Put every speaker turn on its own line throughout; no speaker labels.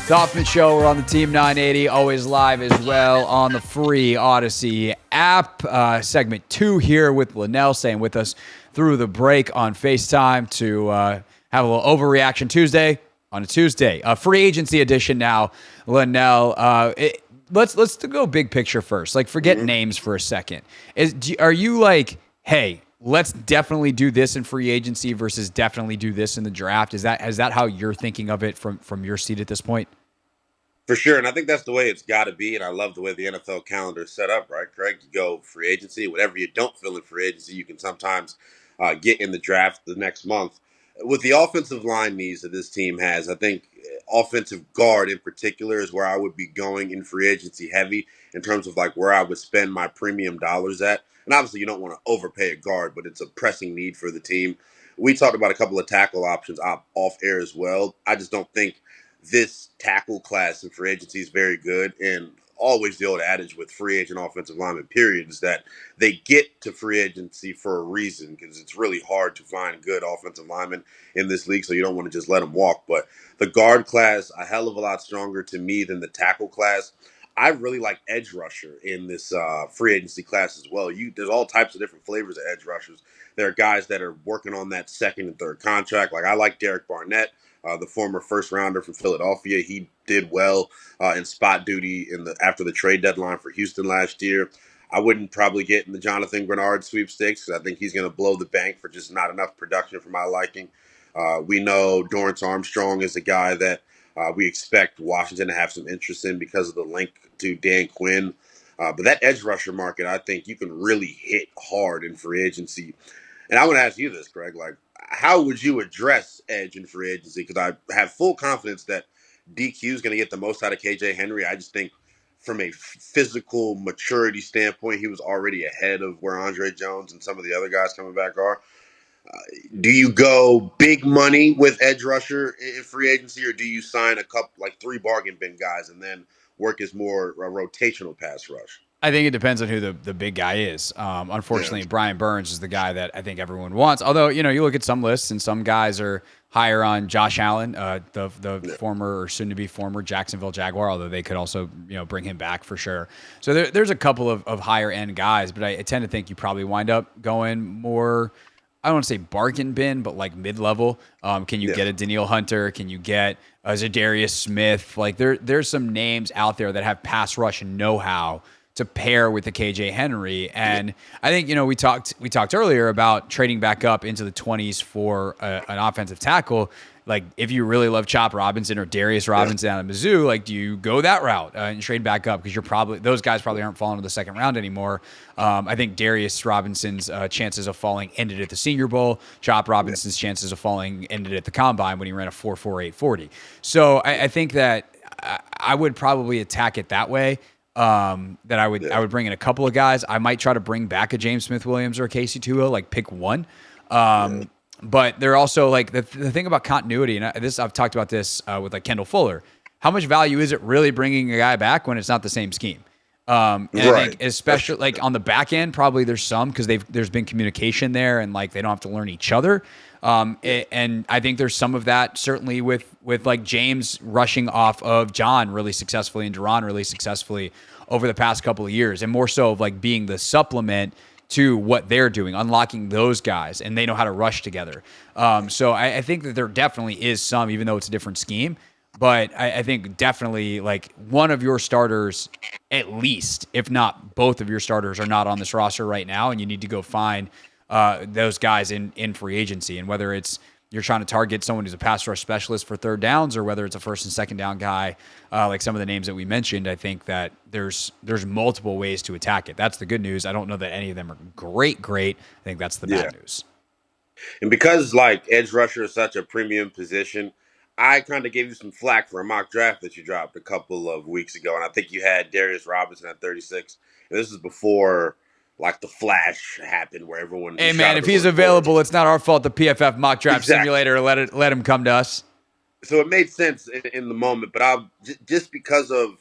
Doffman Show. We're on the Team 980, always live as well on the free Odyssey app. Segment 2 here with Lynnell, staying with us through the break on FaceTime to have a little Overreaction Tuesday on a Tuesday. Free agency edition now, Lynnell. Let's go big picture first. Like, forget names for a second. Are you like, hey, let's definitely do this in free agency versus definitely do this in the draft? Is that how you're thinking of it from your seat at this point?
For sure, and I think that's the way it's got to be, and I love the way the NFL calendar is set up, right, Craig? You go free agency, whatever you don't fill in free agency, you can sometimes get in the draft the next month. With the offensive line needs that this team has, I think offensive guard in particular is where I would be going in free agency heavy in terms of like where I would spend my premium dollars at. And obviously, you don't want to overpay a guard, but it's a pressing need for the team. We talked about a couple of tackle options off air as well. I just don't think this tackle class in free agency is very good. And always the old adage with free agent offensive linemen, period, is that they get to free agency for a reason because it's really hard to find good offensive linemen in this league. So you don't want to just let them walk. But the guard class, a hell of a lot stronger to me than the tackle class. I really like edge rusher in this free agency class as well. There's all types of different flavors of edge rushers. There are guys that are working on that second and third contract. Like I like Derek Barnett, the former first rounder from Philadelphia. He did well in spot duty after the trade deadline for Houston last year. I wouldn't probably get in the Jonathan Grenard sweepstakes because I think he's going to blow the bank for just not enough production for my liking. We know Dorrance Armstrong is a guy that we expect Washington to have some interest in because of the link to Dan Quinn. But that edge rusher market, I think you can really hit hard in free agency. And I want to ask you this, Greg, like, how would you address edge in free agency? Because I have full confidence that DQ is going to get the most out of KJ Henry. I just think from a physical maturity standpoint, he was already ahead of where Andre Jones and some of the other guys coming back are. Do you go big money with edge rusher in free agency, or do you sign a couple, like 3 bargain bin guys, and then work as more a rotational pass rush?
I think it depends on who the big guy is. Unfortunately, Brian Burns is the guy that I think everyone wants. Although, you look at some lists and some guys are higher on Josh Allen, the former or soon to be former Jacksonville Jaguar, although they could also, bring him back for sure. So there's a couple of higher end guys, but I tend to think you probably wind up going more, I don't want to say bargain bin, but like mid-level. Can you get a Danielle Hunter? Can you get a Zadarius Smith? Like there's some names out there that have pass rush know-how to pair with the KJ Henry. And I think, we talked earlier about trading back up into the 20s for an offensive tackle. Like if you really love Chop Robinson or Darius Robinson out of Mizzou, like do you go that route and trade back up? Because those guys probably aren't falling to the second round anymore. I think Darius Robinson's chances of falling ended at the Senior Bowl. Chop Robinson's chances of falling ended at the Combine when he ran a 4.48 40. So I think that I would probably attack it that way. That I would bring in a couple of guys. I might try to bring back a James Smith-Williams or a Casey Tua, like pick one. But they're also like the thing about continuity, and I've talked about this with like Kendall Fuller. How much value is it really bringing a guy back when it's not the same scheme? I think especially like on the back end, probably there's some because there's been communication there and like they don't have to learn each other. And I think there's some of that certainly with like James rushing off of John really successfully and Duran really successfully over the past couple of years, and more so of like being the supplement to what they're doing, unlocking those guys, and they know how to rush together. So I think that there definitely is some, even though it's a different scheme. But I think definitely like one of your starters, at least, if not both of your starters, are not on this roster right now, and you need to go find those guys in free agency. And whether it's you're trying to target someone who's a pass rush specialist for third downs, or whether it's a first and second down guy, like some of the names that we mentioned, I think that there's multiple ways to attack it. That's the good news. I don't know that any of them are great. I think that's the bad news.
And because like edge rusher is such a premium position, I kind of gave you some flack for a mock draft that you dropped a couple of weeks ago, and I think you had Darius Robinson at 36. And this is before like the flash happened, where everyone.
Hey man, if he's available, it's not our fault. The PFF mock draft simulator let him come to us.
So it made sense in the moment, but just because of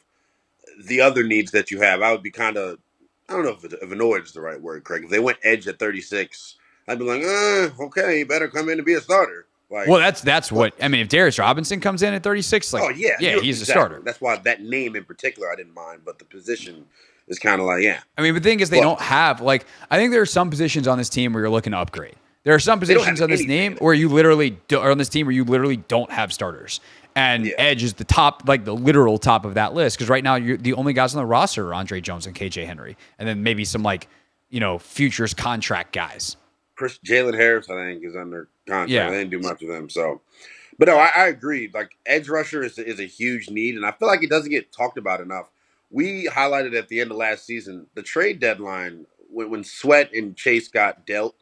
the other needs that you have, I would be kind of, I don't know if annoyed is the right word, Craig. If they went edge at 36, I'd be like, okay, you better come in and be a starter. Like,
Well, that's what I mean. If Darius Robinson comes in at 36, like,
oh yeah,
he's a
exactly.
starter.
That's why that name in particular I didn't mind, but the position is kind of like, yeah.
I mean, the thing is, they
But
don't have like. I think there are some positions on this team where you're looking to upgrade. There are some
they don't
positions
have
on this
anything.
name where you literally or on this team where you literally don't have starters. And
Yeah.
edge is the top, like the literal top of that list. Because right now, the only guys on the roster are Andre Jones and KJ Henry, and then maybe some like futures contract guys.
Jalen Harris, I think, is under contract.
Yeah.
They didn't do much with him, so. But no, I agree. Like, edge rusher is a huge need, and I feel like it doesn't get talked about enough. We highlighted at the end of last season the trade deadline when Sweat and Chase got dealt.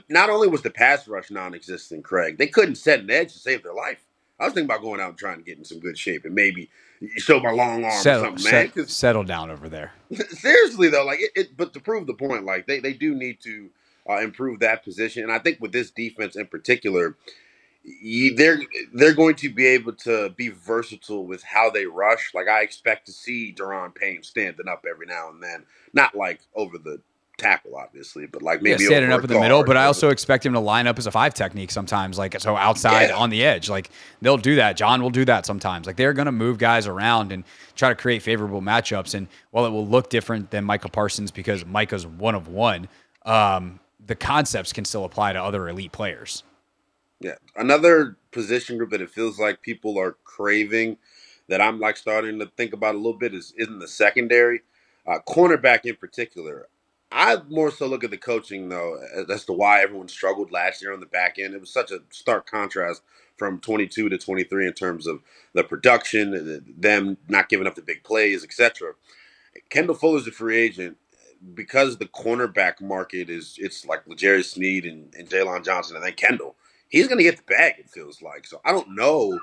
Not only was the pass rush non-existent, Craig, they couldn't set an edge to save their life. I was thinking about going out and trying to get in some good shape and maybe show my long arm or something, man.
Settle down over there.
Seriously though, like but to prove the point, like they do need to improve that position, and I think with this defense in particular, they're going to be able to be versatile with how they rush. Like I expect to see Deron Payne standing up every now and then, not like over the tackle, obviously, but like maybe
standing
over
up in the middle. But I also expect him to line up as a 5 technique sometimes, like so outside on the edge. Like they'll do that. John will do that sometimes. Like they're going to move guys around and try to create favorable matchups. And while it will look different than Micah Parsons because Micah's one of one, the concepts can still apply to other elite players.
Yeah. Another position group that it feels like people are craving that I'm like starting to think about a little bit is in the secondary. Cornerback in particular. I more so look at the coaching, though, as to why everyone struggled last year on the back end. It was such a stark contrast from 22 to 23 in terms of the production, them not giving up the big plays, etc. Kendall Fuller's a free agent. Because the cornerback market it's like L'Jarius Sneed and Jalen Johnson and then Kendall. He's going to get the bag, it feels like. So I don't know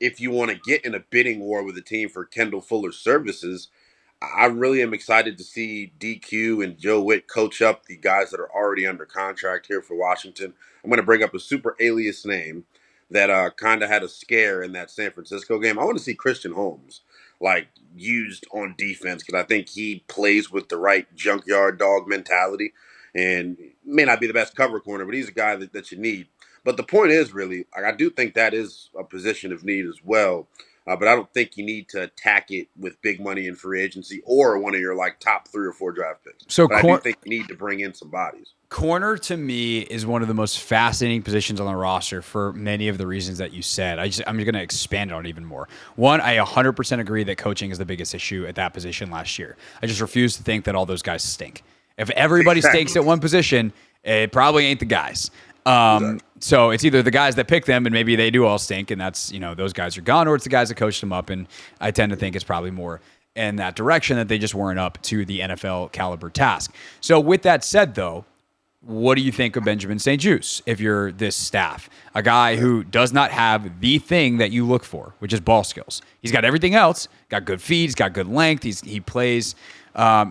if you want to get in a bidding war with the team for Kendall Fuller's services. I really am excited to see DQ and Joe Witt coach up the guys that are already under contract here for Washington. I'm going to bring up a super alias name that kind of had a scare in that San Francisco game. I want to see Christian Holmes used on defense because I think he plays with the right junkyard dog mentality and may not be the best cover corner, but he's a guy that you need. But the point is really, I do think that is a position of need as well. But I don't think you need to attack it with big money in free agency or one of your top 3 or 4 draft picks.
So
I do think you need to bring in some bodies.
Corner to me is one of the most fascinating positions on the roster for many of the reasons that you said. I'm going to expand on it even more. One, I 100% agree that coaching is the biggest issue at that position last year. I just refuse to think that all those guys stink. If everybody stinks at one position, it probably ain't the guys. So it's either the guys that pick them and maybe they do all stink and that's, those guys are gone, or it's the guys that coached them up. And I tend to think it's probably more in that direction that they just weren't up to the NFL caliber task. So with that said though, what do you think of Benjamin St-Juste if you're this staff? A guy who does not have the thing that you look for, which is ball skills. He's got everything else. Got good feet. He's got good length. He plays.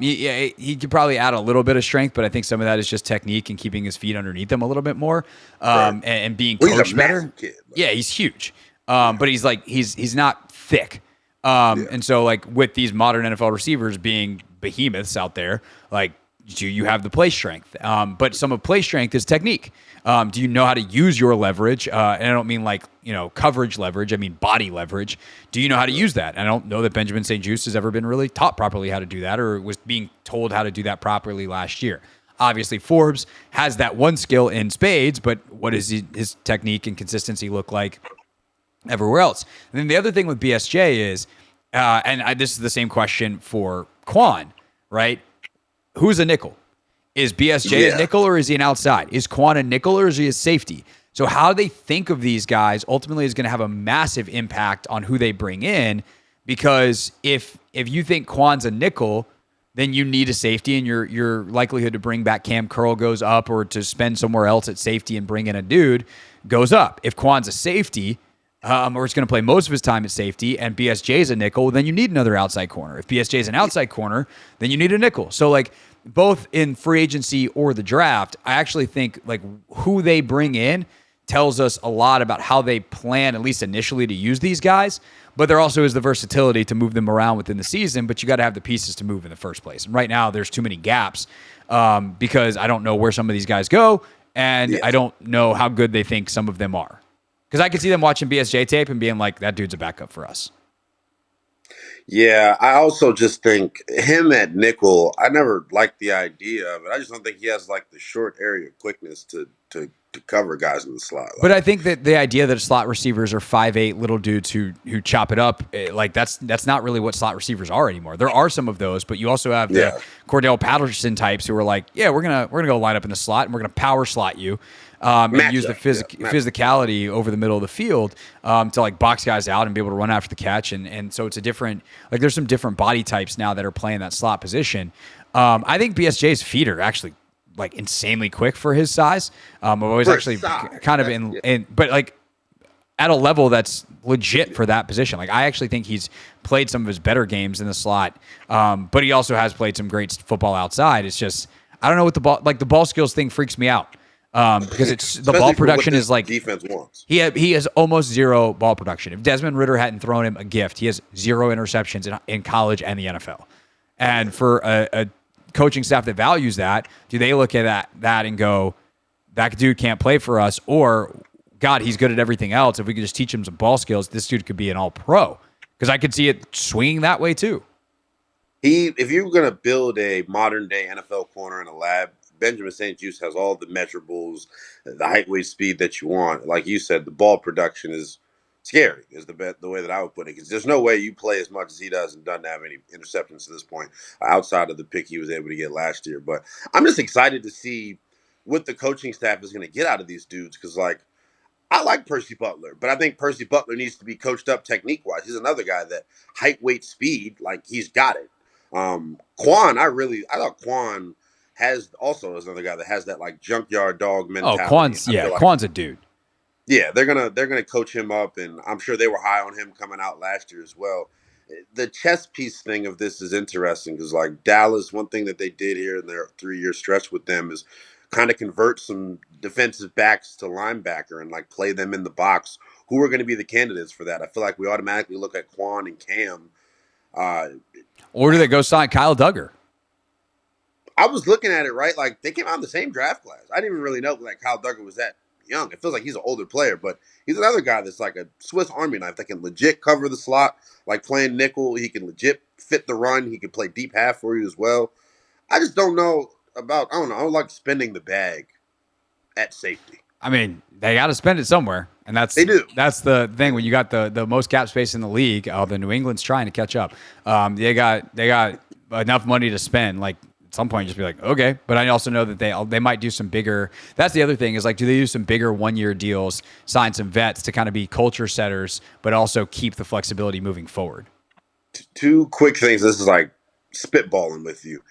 He could probably add a little bit of strength, but I think some of that is just technique and keeping his feet underneath him a little bit more, and being coached better.
Kid,
yeah, he's huge, but he's not thick. And so with these modern NFL receivers being behemoths out there, do you have the play strength? But some of play strength is technique. Do you know how to use your leverage? And I don't mean coverage leverage. I mean body leverage. Do you know how to use that? And I don't know that Benjamin St-Juste has ever been really taught properly how to do that or was being told how to do that properly last year. Obviously, Forbes has that one skill in spades, but what does his technique and consistency look like everywhere else? And then the other thing with BSJ is, this is the same question for Quan, right? Who's a nickel? Is BSJ a nickel or is he an outside? Is Quan a nickel or is he a safety? So how they think of these guys ultimately is going to have a massive impact on who they bring in, because if you think Quan's a nickel, then you need a safety and your likelihood to bring back Cam Curl goes up, or to spend somewhere else at safety and bring in a dude goes up. If Quan's a safety, or is going to play most of his time at safety, and BSJ is a nickel, then you need another outside corner. If BSJ is an outside corner, then you need a nickel. So both in free agency or the draft, I actually think who they bring in tells us a lot about how they plan, at least initially, to use these guys. But there also is the versatility to move them around within the season, but you got to have the pieces to move in the first place. And right now there's too many gaps because I don't know where some of these guys go, and I don't know how good they think some of them are. Because I could see them watching BSJ tape and being like, that dude's a backup for us.
Yeah, I also just think him at nickel, I never liked the idea of it. I just don't think he has like the short area quickness to cover guys in the slot.
But I think that the idea that slot receivers are 5'8" little dudes who chop it up, like that's not really what slot receivers are anymore. There are some of those, but you also have the Cordell Patterson types who are like, yeah, we're gonna go line up in the slot and we're gonna power slot you. And use the physicality over the middle of the field to like box guys out and be able to run after the catch. And so it's a different, like there's some different body types now that are playing that slot position. I think BSJ's feet are actually like insanely quick for his size. I've always actually kind of but like at a level that's legit for that position. Like I actually think he's played some of his better games in the slot, but he also has played some great football outside. It's just, I don't know what the ball skills thing freaks me out. Because it's the ball production is like
defense wants.
He has almost zero ball production. If Desmond Ridder hadn't thrown him a gift, he has 0 interceptions in college and the NFL. And for a coaching staff that values that, do they look at that and go, that dude can't play for us, or God, he's good at everything else. If we could just teach him some ball skills, this dude could be an all-pro. Because I could see it swinging that way too.
If you're going to build a modern-day NFL corner in a lab, Benjamin St-Juste has all the measurables, the height, weight, speed that you want. Like you said, the ball production is scary, is the way that I would put it. Because there's no way you play as much as he does and doesn't have any interceptions to this point, outside of the pick he was able to get last year. But I'm just excited to see what the coaching staff is going to get out of these dudes. Because, like, I like Percy Butler, but I think Percy Butler needs to be coached up technique-wise. He's another guy that height, weight, speed, like, he's got it. Quan, I thought Quan is another guy that has that like junkyard dog mentality.
Quan's a dude.
Yeah, they're gonna coach him up, and I'm sure they were high on him coming out last year as well. The chess piece thing of this is interesting because like Dallas, one thing that they did here in their 3-year stretch with them is kind of convert some defensive backs to linebacker and like play them in the box. Who are going to be the candidates for that? I feel like we automatically look at Quan and Cam.
Or do they go sign Kyle Duggar?
I was looking at it, right? Like, they came out in the same draft class. I didn't even really know that Kyle Duggar was that young. It feels like he's an older player, but he's another guy that's like a Swiss Army knife that can legit cover the slot, like playing nickel. He can legit fit the run. He can play deep half for you as well. I just don't know I don't like spending the bag at safety.
I mean, they got to spend it somewhere, and
they do.
That's the thing when you got the most cap space in the league. The New England's trying to catch up. They got enough money to spend. Like at some point, just be like, okay. But I also know that they might do some bigger. That's the other thing is like, do they do some bigger 1-year deals, sign some vets to kind of be culture setters, but also keep the flexibility moving forward?
Two quick things. This is like spitballing with you.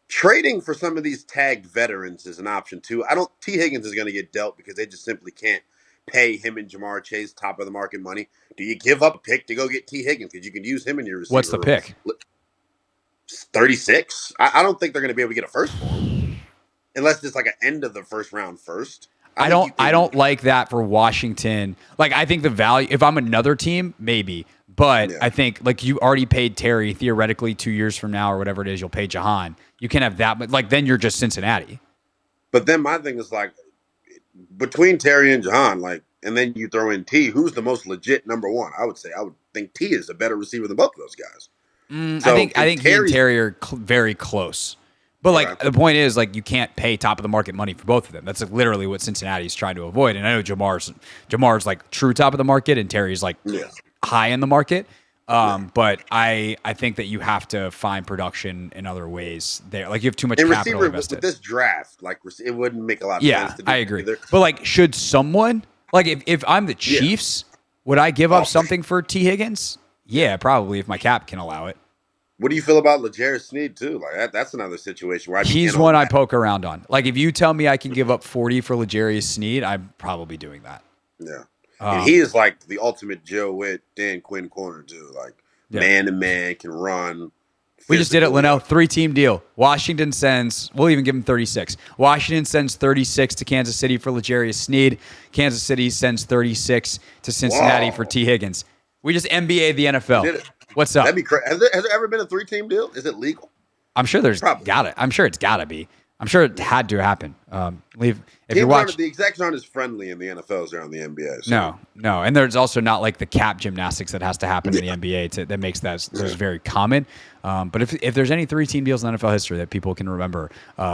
Trading for some of these tagged veterans is an option too. T. Higgins is going to get dealt because they just simply can't pay him and Jamar Chase top of the market money. Do you give up a pick to go get T. Higgins because you can use him in your receiver?
What's the pick?
36. I don't think they're going to be able to get a first for him unless it's like an end of the first round first.
I don't like that for Washington. Like I think the value, if I'm another team, maybe. But yeah. I think like you already paid Terry theoretically 2 years from now or whatever it is, you'll pay Jahan. You can't have that, but like then you're just Cincinnati.
But then my thing is like between Terry and Jahan, like, and then you throw in T, who's the most legit number one? I would think T is a better receiver than both of those guys.
So I think he and Terry are very close. But like the point is like you can't pay top of the market money for both of them. That's like literally what Cincinnati is trying to avoid. And I know Jamar's like true top of the market and Terry's like high in the market. But I think that you have to find production in other ways there. Like you have too much capital invested.
With this draft, like it wouldn't make a lot of sense to do.
I agree. Either. But like should someone like if I'm the Chiefs, would I give up something for T. Higgins? Yeah, probably if my cap can allow it.
What do you feel about L'Jarius Sneed too? Like that's another situation where
he's one I poke around on. Like if you tell me I can give up 40 for L'Jarius Sneed, I'm probably doing that.
Yeah. And he is like the ultimate Joe Witt, Dan Quinn corner too. Like man to man, can run.
We just did it, Lynnell. 3-team deal. Washington sends, we'll even give him 36. Washington sends 36 to Kansas City for L'Jarius Sneed. Kansas City sends 36 to Cincinnati for T. Higgins. We just NBA the NFL.
Did it.
What's up?
That'd be crazy. Has there ever been a 3-team deal? Is it legal?
I'm sure there's got it. I'm sure it's got to be. I'm sure it had to happen. If you're watching,
the execs aren't as friendly in the NFL as they're on the NBA. So.
No, and there's also not like the cap gymnastics that has to happen in the NBA that makes those very common. But if there's any 3-team deals in NFL history that people can remember,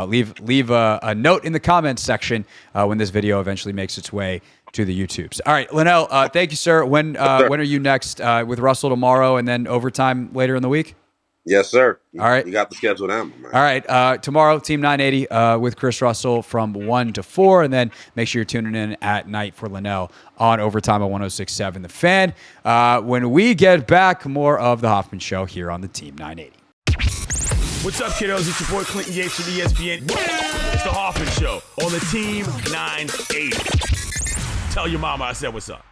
leave a note in the comments section when this video eventually makes its way to the YouTubes. All right, Lynnell, thank you, sir. When are you next with Russell tomorrow, and then overtime later in the week?
Yes, sir.
All right.
You got the schedule down, man.
All right. Tomorrow, Team 980 with Chris Russell from 1 to 4. And then make sure you're tuning in at night for Lynnell on Overtime at 106.7 The Fan. When we get back, more of The Hoffman Show here on the Team 980.
What's up, kiddos? It's your boy Clinton Yates from ESPN. It's The Hoffman Show on the Team 980. Tell your mama I said what's up.